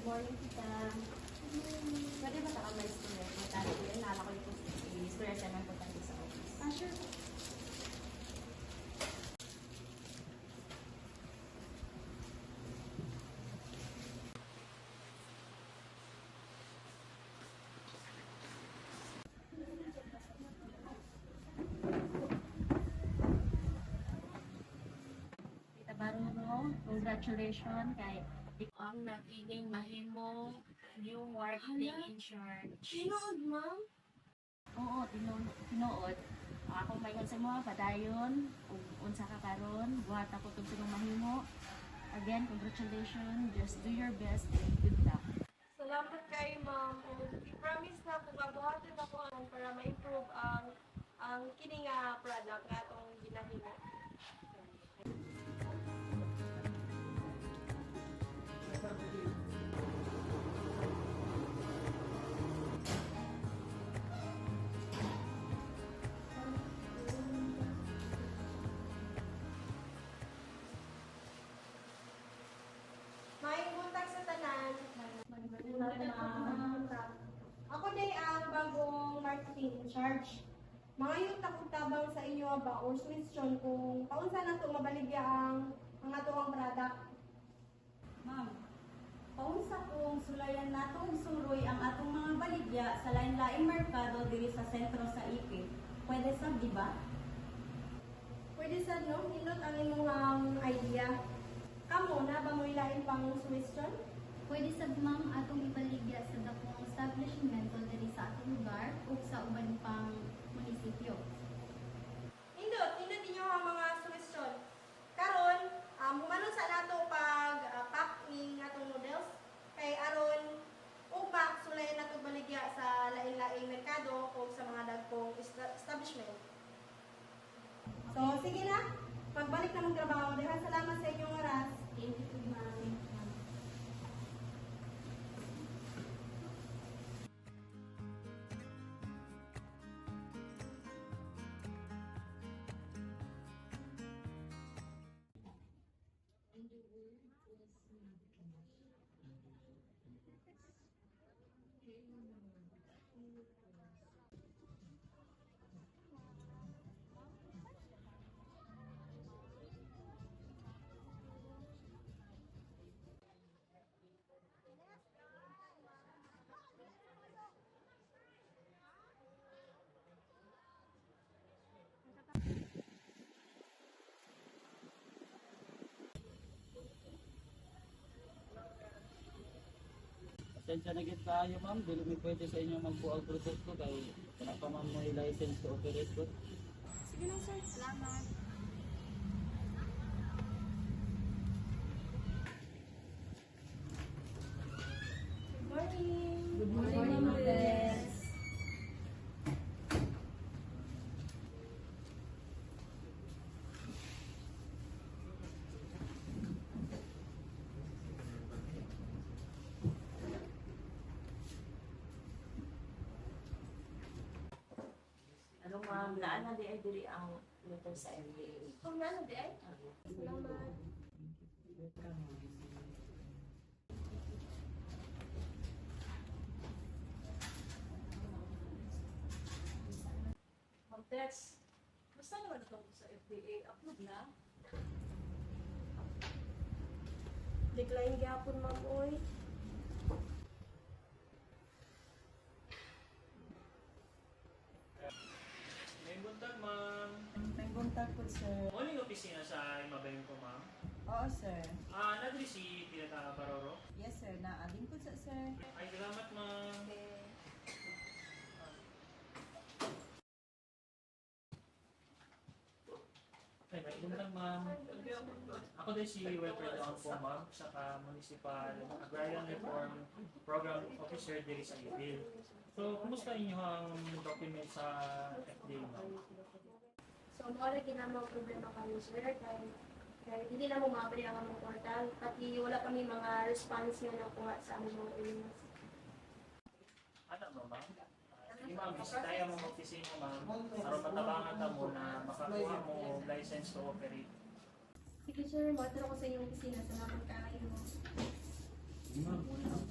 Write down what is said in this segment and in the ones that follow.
morning, tita. Pwede ba taka may student? May talo ko yun. Nala ko yung student siya ng punta sa office. Sure. Tita Baruro, congratulations kay ang nagiging mahimo new marketing in charge. Tinood, ma'am? Oo, tinuod. Ako may sa mo, padayon, ug unsa ka karon, buhat ako tug sa mahimo. Again, congratulations. Just do your best and good luck. Salamat kay ma'am. I-promise na kung gabuhatin ako para ma-improve ang kini nga product nga atong ginahimo. May buntag sa tanan. Ako day ang bagong marketing in charge. Mga yung takot-tabang sa inyo ba or question kung paunsa na ito mabaligya ang atong product. Ma'am, paunsa kong sulayan natong suroy ang atong mga baligya sa lain-laing merkado diri sa sentro sa Ipi. Pwede sab, di ba? Pwede sa no, hinot ang imong idea. Kamo na ba mo ilain pang question? Pwede sa ma'am atong ibaligya sa dakong establishment diri sa atong lugar o sa uban pang munisipyo. Hindot inyo ang mga question. Karon, humano sa nato pack ning atong noodles kay aron ugma sulayan nato baligya sa lain-laing merkado o sa mga dagkong establishment. So, sige na. Pagbalik na mong trabaho. Dahil salamat sa inyong oras. Thank you, ma'am. Pasensya na gid kayo ma'am, dili mi pwede sa inyo magbuo ang produkto kay wala pa man mo license to operate ko. Sige lang, sir. Salamat. Good morning. Good morning, Ma'am. Ano ma'am, naana di ay diri ang letter sa FDA. Kung ano, di ay? Salamat. Ma'am Tess, basta naman ito sa FDA, upload na. Decline gyapon, ma'am, oy. May buntag, ma'am. May buntag po, sir. Morning opisina sa Imabayon ko, ma'am. Oo, sir. Nadri si Pinata Baroro. Yes, sir. Naaling po sa sir. Ay, salamat, ma'am. Ay, may buntag, ma'am. Ako din si Wilfred Down po, ma'am, saka Municipal Agrarian Reform Program Officer diri sa IBIL. So, kumusta inyo ang document sa FDA, ma'am? So, mawala ginamang problema kami, sir. Kaya hindi na mo mabili ang among portal. Pati wala kami mga response nga nakuha sa among mga emails. Ano ba, ma'am? Sige, ma'am, bisitayan mo mag-opisina, ma'am, para matabangan ka mo na makakuha mo license to operate. Sige, sir. Matro ko sa inyong opisina. Salamat kayo. Ma'am, ma'am.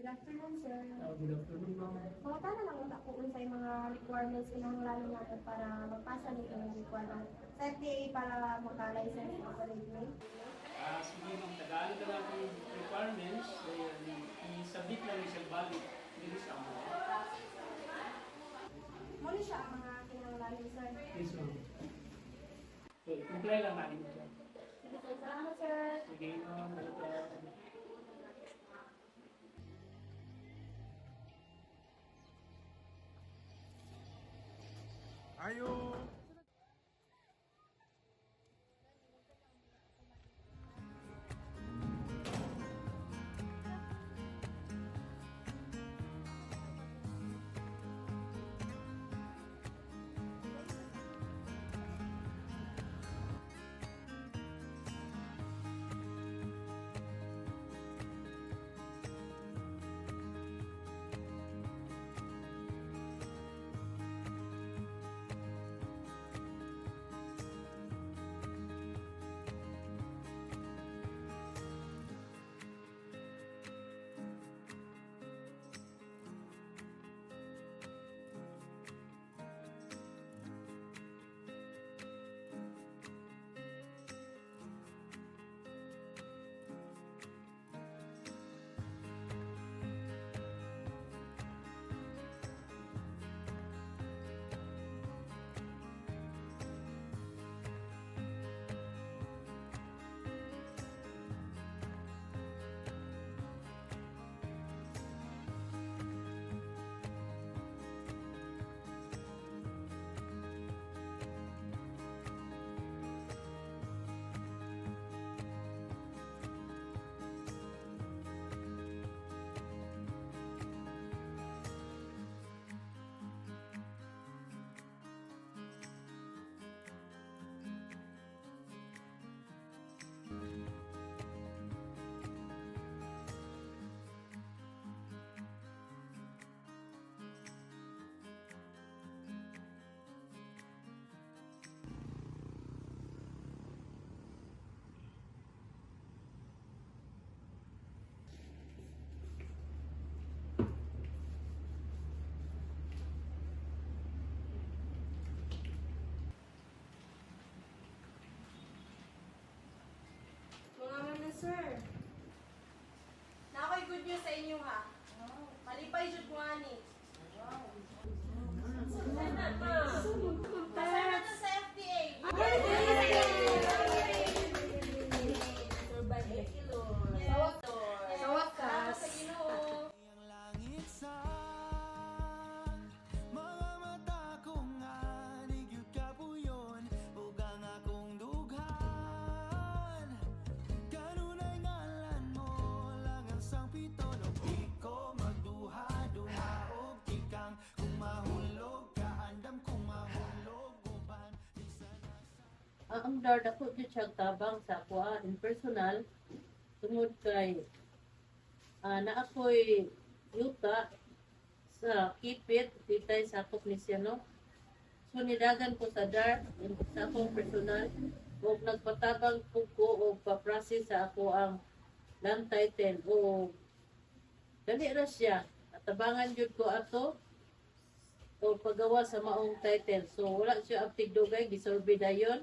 Good afternoon, sir. Good afternoon, ma'am. Mga na lang utak ko sa mga requirements kinahanglan natin para magpasa nito yung requirement sa FDA para magka-license ng operate. Sige, ma'am, tagaan ka lang yung requirements, i-submit lang yung sa balik, hindi sa mo. Muna siya ang mga kinahanglan, sir. Yes, ma'am. So, i-comply lang natin ito. Salamat, sir. Sige, ma'am, welcome. Mga ma'am sir. Na ako'y good news sa inyo ha. Malipay jud ko ani. Pasar na to sa FDA. Sa wakas. Sa Ginoo. Langit sa mga mata kong anigid kapuyon ug ang akong dughan kanunay ngalan mo lang ang sangpito no di ko magduha-duha og tikang kung mahulog ka andam kung mahulog uban di sana Ang DARD ako dito siya tabang sa ako in personal tungod kay na ako'y yuta sa Kipit, ditay sa akong Misyano. So nidagan ko sa DARD sa akong personal o nagpatabang po ko o paprocess sa ako ang land title o dali ra siya. Tabangan yun ko ato o pagawa sa maong title. So wala siya aptig dugay, gisurvey dayon.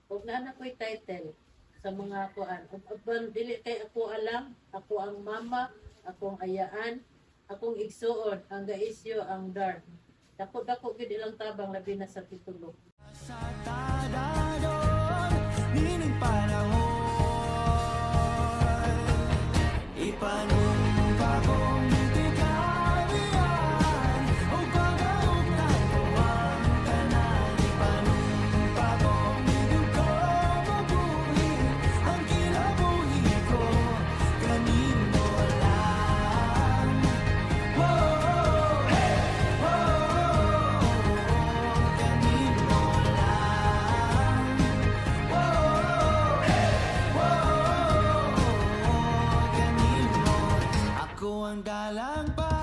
Huwag na anak ko'y title sa mga kuan. Uban dili kay ako alam, ako ang mama, akong ayaan, akong igsuon, ang gaisyo, ang DARD. Dako-dako gid ilang tabang labi na sa titulo. sa tadadon nining panahon ipanumpa kong itikalian o pag-autay ko manggalang pa